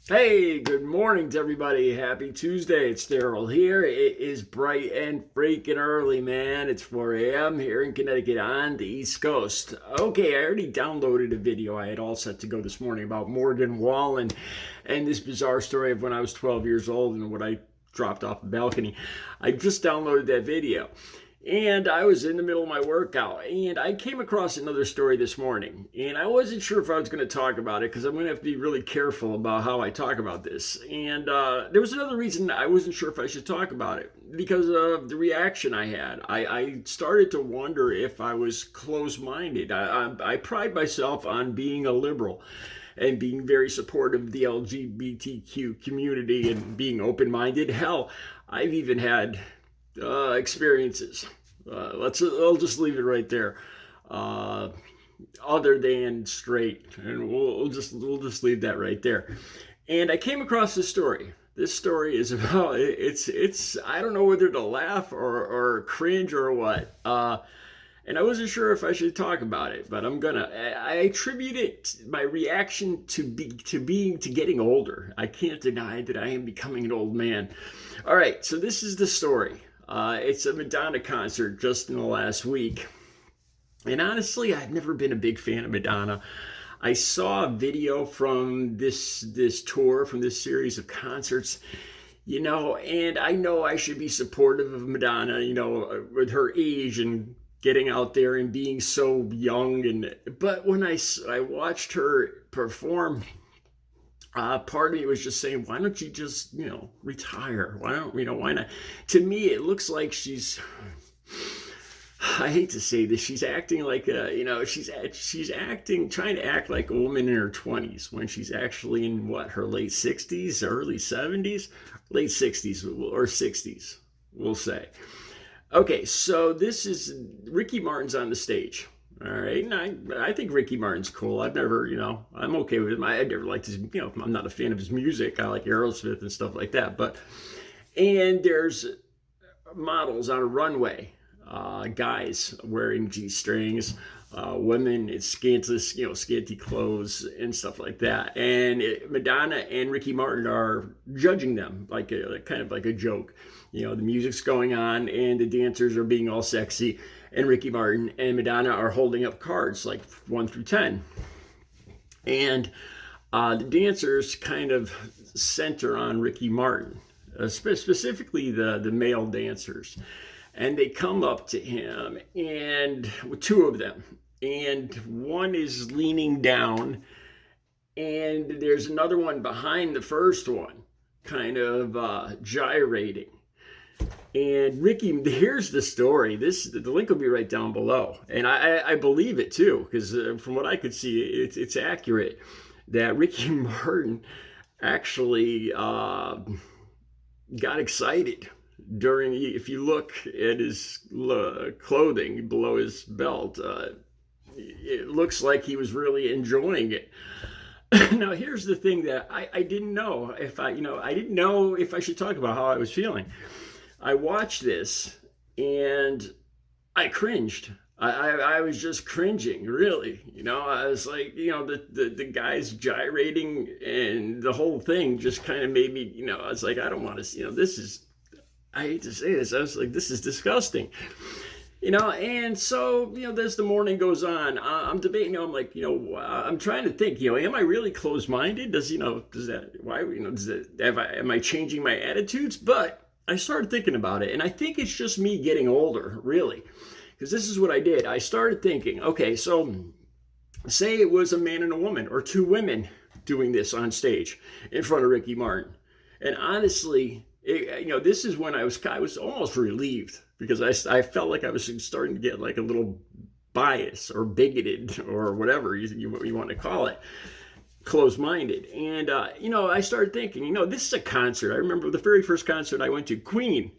Hey, good morning to everybody. Happy Tuesday. It's Daryl here. It is bright and freaking early, man. It's 4 a.m. here in Connecticut on the East Coast. Okay, I already downloaded a video I had all set to go this morning about Morgan Wallen and this bizarre story of when I was 12 years old and when I dropped off the balcony. I just downloaded that video. And I was in the middle of my workout and I came across another story this morning. And I wasn't sure if I was going to talk about it because I'm going to have to be really careful about how I talk about this. And there was another reason I wasn't sure if I should talk about it because of the reaction I had. I started to wonder if I was close minded. I pride myself on being a liberal and being very supportive of the LGBTQ community and being open minded. Hell, I've even had experiences. I'll just leave it right there. Other than straight, and we'll just leave that right there. And I came across this story. This story is about it's I don't know whether to laugh or cringe or what. And I wasn't sure if I should talk about it, but I'm gonna. I attribute it my reaction to getting older. I can't deny that I am becoming an old man. All right, so this is the story. It's a Madonna concert just in the last week. And honestly, I've never been a big fan of Madonna. I saw a video from this tour, from this series of concerts, and I know I should be supportive of Madonna, with her age and getting out there and being so young. But when I watched her perform, part of me was just saying, why don't you just, retire? Why not? To me, it looks like I hate to say this, she's acting like she's acting, trying to act like a woman in her 20s when she's actually in her late 60s, early 70s, late 60s or 60s, we'll say. Okay, so this is Ricky Martin's on the stage. All right, and I think Ricky Martin's cool. I've never, I'm okay with him. I never liked his, I'm not a fan of his music. I like Aerosmith and stuff like that. And there's models on a runway, guys wearing G-strings, women in scanty clothes and stuff like that. And Madonna and Ricky Martin are judging them like kind of like a joke. The music's going on and the dancers are being all sexy, and Ricky Martin and Madonna are holding up cards like 1 through 10. And the dancers kind of center on Ricky Martin, specifically the male dancers. And they come up to him, and two of them, and one is leaning down, and there's another one behind the first one, kind of gyrating. And Ricky, here's the story. The link will be right down below, and I believe it too, because from what I could see, it's accurate that Ricky Martin actually got excited during. If you look at his clothing below his belt, it looks like he was really enjoying it. Now, here's the thing that I didn't know if I didn't know if I should talk about how I was feeling. I watched this and I cringed. I was just cringing, really. I was like, the guys gyrating and the whole thing just kind of made me, I was like, I don't want to, this is, I hate to say this, I was like, this is disgusting. And so, as the morning goes on, I'm debating, I'm like, I'm trying to think, am I really closed-minded? Am I changing my attitudes? But I started thinking about it, and I think it's just me getting older, really. Because this is what I did. I started thinking, okay, so say it was a man and a woman, or two women doing this on stage in front of Ricky Martin. And honestly, this is when I was almost relieved, because I felt like I was starting to get like a little bias or bigoted or whatever you want to call it, close-minded. And I started thinking, this is a concert. I remember the very first concert I went to, Queen.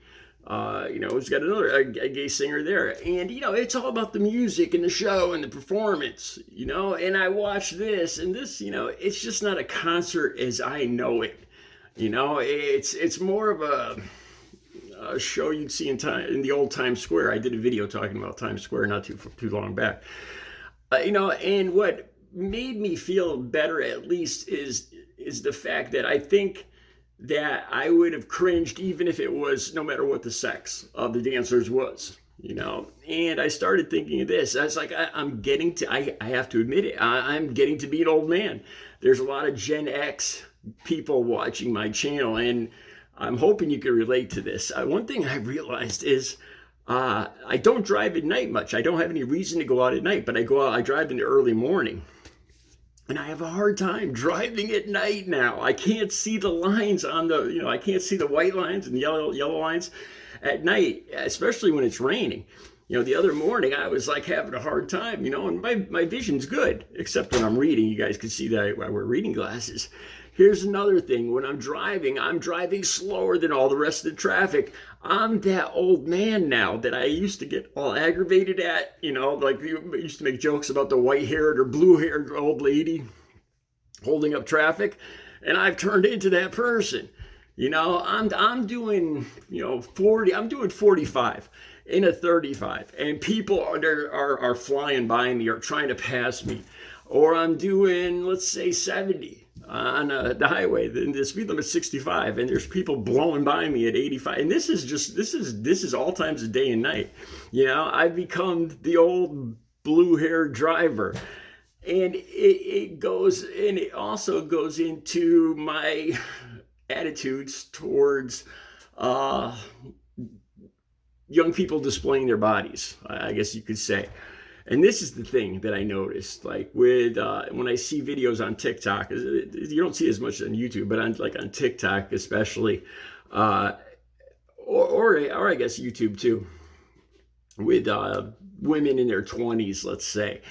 It's got a gay singer there, and it's all about the music and the show and the performance. And I watched this, and this, it's just not a concert as I know it. It's more of a show you'd see in the old Times Square. I did a video talking about Times Square not too long back. And what made me feel better, at least, is is the fact that I think that I would have cringed even if it was no matter what the sex of the dancers was, you know. And I started thinking of this. I was like, I'm getting to, I have to admit it, I'm getting to be an old man. There's a lot of Gen X people watching my channel, and I'm hoping you can relate to this. One thing I realized is I don't drive at night much. I don't have any reason to go out at night, but I drive in the early morning. And I have a hard time driving at night now. I can't see the lines on the, you know, I can't see the white lines and yellow lines at night, especially when it's raining. You know, the other morning I was like having a hard time, you know, and my vision's good, except when I'm reading. You guys can see that I wear reading glasses. Here's another thing. When I'm driving slower than all the rest of the traffic. I'm that old man now that I used to get all aggravated at, you know, like you used to make jokes about the white-haired or blue-haired old lady holding up traffic. And I've turned into that person. You know, I'm doing, you know, 40, I'm doing 45 in a 35. And people are flying by me or trying to pass me. Or I'm doing, let's say, 70 on the highway. The speed limit is 65, and there's people blowing by me at 85. And this is all times of day and night. You know, I've become the old blue-haired driver. And it also goes into my attitudes towards young people displaying their bodies, I guess you could say. And this is the thing that I noticed, like with when I see videos on TikTok, you don't see as much on YouTube, but on TikTok especially, or I guess YouTube too, with women in their 20s, let's say,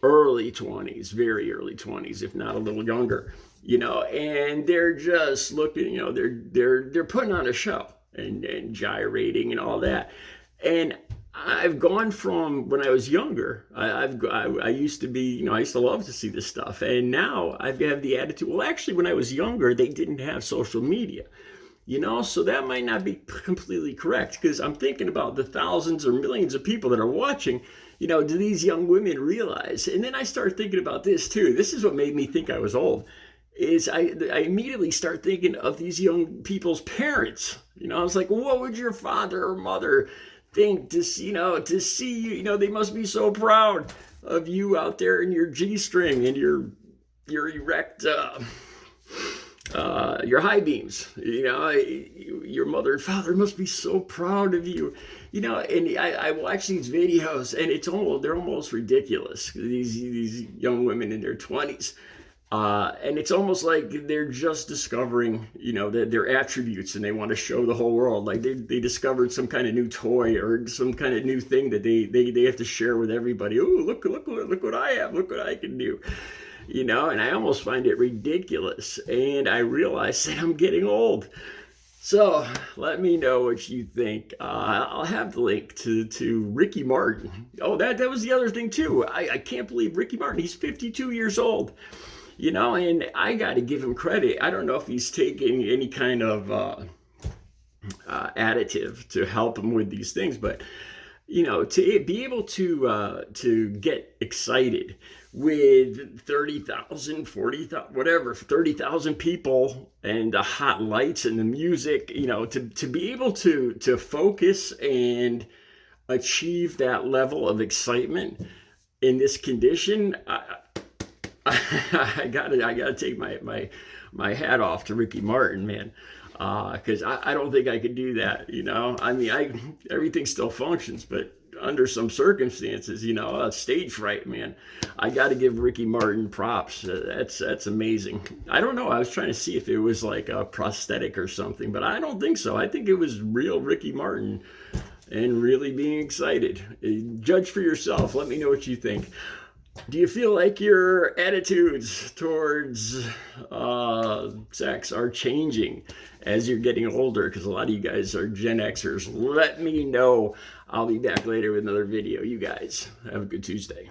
early 20s, very early 20s, if not a little younger, you know, and they're just looking, you know, they're putting on a show and gyrating and all that, and I've gone from when I was younger, I used to be, you know, I used to love to see this stuff. And now I have the attitude, well, actually, when I was younger, they didn't have social media, you know, so that might not be completely correct, because I'm thinking about the thousands or millions of people that are watching, you know, do these young women realize? And then I start thinking about this too. This is what made me think I was old, is I immediately start thinking of these young people's parents. You know, I was like, well, what would your father or mother think to see you, you know, they must be so proud of you out there in your G-string and your erect, your high beams, you know, your mother and father must be so proud of you, you know. And I watch these videos, and they're almost ridiculous. These young women in their 20s. And it's almost like they're just discovering, you know, their attributes, and they want to show the whole world. Like they discovered some kind of new toy or some kind of new thing that they have to share with everybody. Oh, look what I have. Look what I can do. You know, and I almost find it ridiculous. And I realize that I'm getting old. So let me know what you think. I'll have the link to Ricky Martin. Oh, that was the other thing too. I can't believe Ricky Martin. He's 52 years old. You know, and I got to give him credit. I don't know if he's taking any kind of additive to help him with these things, but, you know, to be able to get excited with 30,000, 40,000, whatever, 30,000 people and the hot lights and the music, you know, to be able to focus and achieve that level of excitement in this condition, I gotta take my hat off to Ricky Martin, man, because I don't think I could do that. You know, I mean, everything still functions, but under some circumstances, you know, stage fright, man. I got to give Ricky Martin props. That's amazing. I don't know. I was trying to see if it was like a prosthetic or something, but I don't think so. I think it was real Ricky Martin and really being excited. Judge for yourself. Let me know what you think. Do you feel like your attitudes towards sex are changing as you're getting older? Because a lot of you guys are Gen Xers. Let me know. I'll be back later with another video. You guys have a good Tuesday.